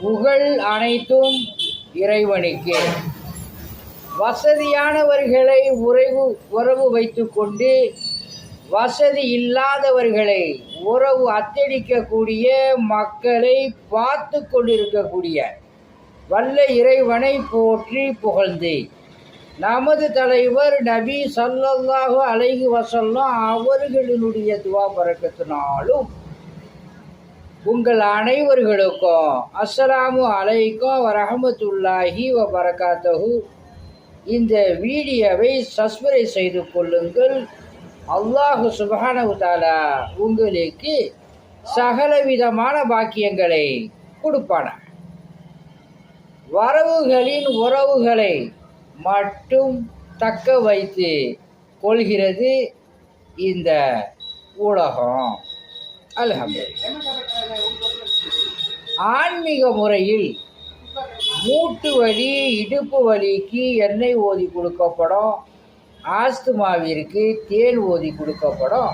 புகழ் அனைத்தும் இறைவனுக்கே. வசதியானவர்களை உறவு வைத்து கொண்டு வசதி இல்லாதவர்களை உறவு அத்தடிக்கக்கூடிய மக்களை பார்த்து கொண்டிருக்கக்கூடிய வல்ல இறைவனை போற்றி புகழ்ந்து நமது தலைவர் நபி ஸல்லல்லாஹு அலைஹி வஸல்லம் அவர்களினுடைய துவா பரக்கத்தினாலும் உங்கள் அனைவர்களுக்கும் அஸ்ஸலாமு அலைக்கும் வரஹ்மத்துல்லாஹி வபரகாத்துஹு. இந்த வீடியோவை சப்ஸ்கிரைப் செய்து கொள்ளுங்கள். அல்லாஹ் சுப்ஹானஹு தஆலா உங்களுக்கு சகலவிதமான பாக்கியங்களை கொடுப்பான. வரவுகளின் உறவுகளை மட்டும் தக்க வைத்து கொள்கிறது இந்த ஊடகம். அல்ஹம்துலில்லாஹ். ஆன்மீக முறையில் மூட்டு வலி இடுப்பு வலிக்கு எண்ணெய் ஓதி கொடுக்கப்படும். ஆஸ்துமாவிற்கு தேன் ஓதி கொடுக்கப்படும்.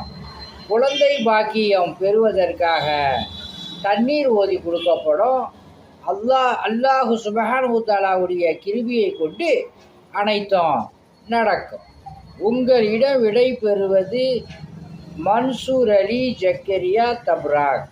குழந்தை பாக்கியம் பெறுவதற்காக தண்ணீர் ஓதி கொடுக்கப்படும். அல்லாஹ் சுப்ஹானஹு தஆலாவுடைய கிருபையை கொண்டு அனைத்தும் நடக்கும். உங்களிடம் விடை பெறுவது மன்சூர் அலி ஜக்கரியா தப்ராக்.